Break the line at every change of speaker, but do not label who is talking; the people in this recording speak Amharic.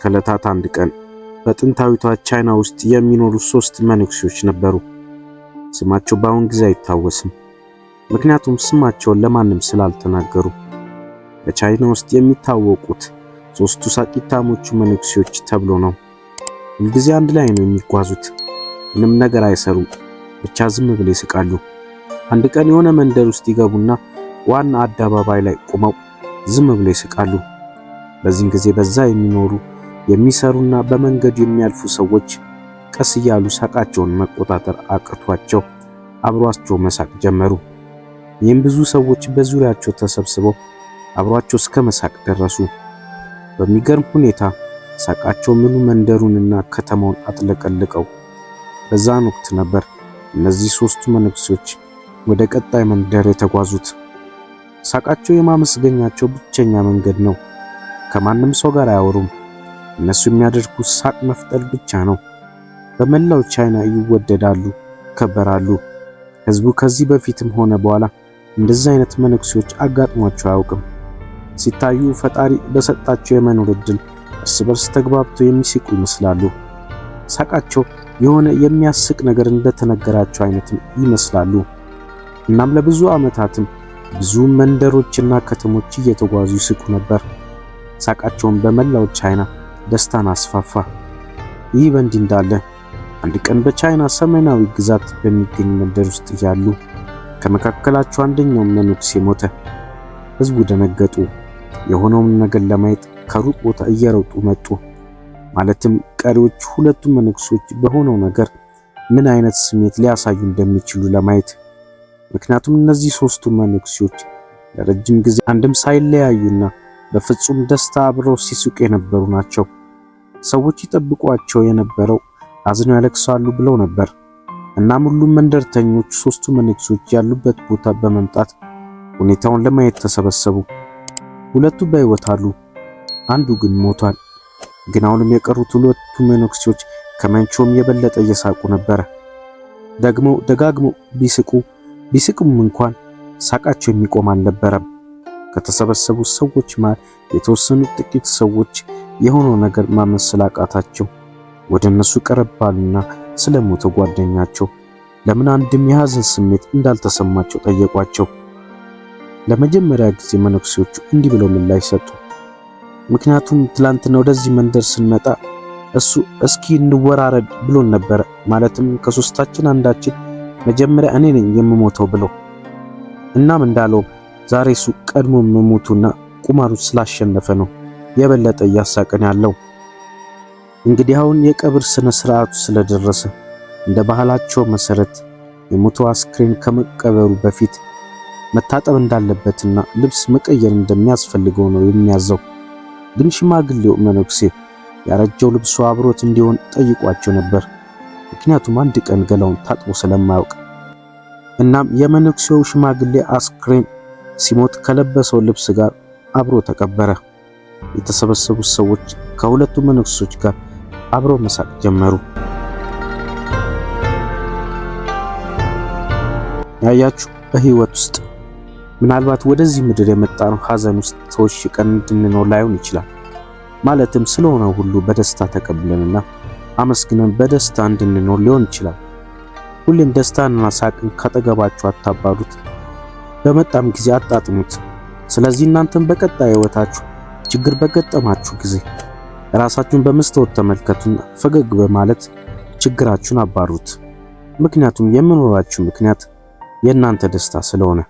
ከዕለታት አንድ ቀን በጥንታዊቷ ቻይና ውስጥ የሚኖሩ 3 መነኩሴዎች ነበሩ። ስማቸው በአሁን ጊዜ አይታወስም፣ ምክንያቱም ስማቸውን ለማንም ስላልተናገሩ። በቻይና ውስጥ የሚታወቁት 3ቱ ሳቂታሞቹ መነኩሴዎች ተብሎ ነው። ሁልጊዜ አንድ ላይ ነው የሚጓዙት። ምንም ነገር አይሰሩም፣ ብቻ ዝም ብለው ይስቃሉ። አንድ ቀን የሆነ መንደር ውስጥ ይገቡና ዋና አደባባይ ላይ ቆመው ዝም ብለው ይስቃሉ። በዚህን ጊዜ በዛ የሚኖሩ የሚሰሩና በመንገዱ የሚያልፉ ሰዎች ቀስ እያሉ ሳቃቸውን መቆጣጠር አቅቷቸው አብሯቸው መሳቅ ጀመሩ። ይህም ብዙ ሰዎች በዙሪያቸው ተሰብስበው አብሯቸው እስከ መሳቅ ደረሱ። በሚገርም ሁኔታ ሳቃቸው ሙሉ መንደሩንና ከተማውን አጥለቀለቀው። በዛን ወቅት ነበር እነዚህ 3ቱ መነኩሴዎች ወደ ቀጣይ መንደር የተጓዙት። ሳቃቸው የማመስገኛቸው ብቸኛ መንገድ ነው። ከማንም ሰው ጋር አያወሩም። እነሱ የሚያደርጉት ሳቅ መፍጠር ብቻ ነው። በመላው ቻይና ይወደዳሉ፣ ይከበራሉ። ህዝቡ ከዚህ በፊትም ሆነ በኋላ እንደዚህ አይነት መነኩሴዎች አጋጥሟቸው አያውቅም። ሲታዩ ፈጣሪ በሰጣቸው የመኖር ዕድል እርስ በርስ ተግባብተው የሚስቁ ይመስላሉ። ሳቃቸው የሆነ የሚያስቅ ነገር እንደተነገራቸው አይነትም ይመስላሉ። እናም ለብዙ ዓመታትም ብዙ መንደሮችና ከተሞች እየተጓዙ ይስቁ ነበር። ሳቃቸውን በመላው ቻይና ደስታን አስፋፋ። ይህ በእንዲህ እንዳለ አንድ ቀን በቻይና ሰሜናዊ ግዛት በሚገኝ መንደር ውስጥ ያሉ ከመካከላቸው አንደኛው መነኩሴ ሞተ። ህዝቡ ደነገጡ። የሆነውን ነገር ለማየት ከሩቅ ቦታ እየሮጡ መጡ። ማለትም ቀሪዎች 2ቱ መነኩሴዎች በሆነው ነገር ምን አይነት ስሜት ሊያሳዩ እንደሚችሉ ለማየት። ምክንያቱም እነዚህ 3ቱ መነኩሴዎች ለረጅም ጊዜ አንድም ሳይለያዩና በፍጹም ደስታ አብረው ሲስቁ የነበሩ ናቸው። ሰዎች ይጠብቋቸው የነበረው አዝነው ያለቅሳሉ ብለው ነበር። እናም ሁሉም መንደርተኞች 3ቱ መነኩሴዎች ያሉበት ቦታ በመምጣት ሁኔታውን ለማየት ተሰበሰቡ። 2ቱ በሕይወት አሉ፣ አንዱ ግን ሞቷል። ግን አሁንም የቀሩት 2ቱ መነኩሴዎች ከመቼውም የበለጠ እየሳቁ ነበር። ደጋግሞ ቢስቁም እንኳን ሳቃቸው የሚቆም አልነበረም። ከተሰበሰቡት ሰዎች መሃል የተወሰኑ ጥቂት ሰዎች የሆነው ነገር ማመን ስላቃታቸው ወደ እነሱ ቀረብ ባሉና ስለሞተ ጓደኛቸው ለምን አንድም የሐዘን ስሜት እንዳልተሰማቸው ጠየቋቸው። ለመጀመሪያ ጊዜ መነኩሴዎቹ እንዲህ ብለው ምላሽ ሰጡ። ምክንያቱም ትላንትና ወደዚህ መንደር ስንመጣ እሱ እስኪ እንወራረድ ብሎን ነበር። ማለትም ከሶስታችን አንዳችን መጀመሪያ እኔ ነኝ የምሞተው ብሎ። እናም እንዳለው ዛሬ እሱ ቀድሞ መሞቱና ቁማሩን ስላሸነፈ ነው የበለጠ እያሳቀን ያለው። እንግዲህ አሁን የቀብር ስነ ስርዓቱ ስለደረሰ እንደ ባህላቸው መሰረት የሞተው አስክሬን ከመቀበሩ በፊት መታጠብ እንዳለበትና ልብስ መቀየር እንደሚያስፈልገው ነው የሚያዘው። ግን ሽማግሌው መነኩሴ ያረጀው ልብሱ አብሮት እንዲሆን ጠይቋቸው ነበር፣ ምክንያቱም አንድ ቀን ገላውን ታጥቦ ስለማያውቅ። እናም የመነኩሴው ሽማግሌ አስክሬን ሲሞት ከለበሰው ልብስ ጋር አብሮ ተቀበረ። የተሰበሰቡት ሰዎች ከ2ቱ መነኩሴዎች ጋር አብረው መሳቅ ጀመሩ። ያያችሁ በህይወት ውስጥ ምናልባት ወደዚህ ምድር የመጣነው ሐዘን ውስጥ ተወሽቀን እንድንኖር ላይሆን ይችላል። ማለትም ስለሆነ ሁሉ በደስታ ተቀብለንና አመስግነን በደስታ እንድንኖር ሊሆን ይችላል። ሁሌም ደስታንና ሳቅን ካጠገባችሁ አታባሩት፣ በመጣም ጊዜ አጣጥሙት። ስለዚህ እናንተም በቀጣይ ህይወታችሁ ችግር በገጠማችሁ ጊዜ ራሳችሁን በመስታወት ተመልከቱና ፈገግ በማለት ችግራችሁን አባሩት። ምክንያቱም የመኖራችሁ ምክንያት የእናንተ ደስታ ስለሆነ።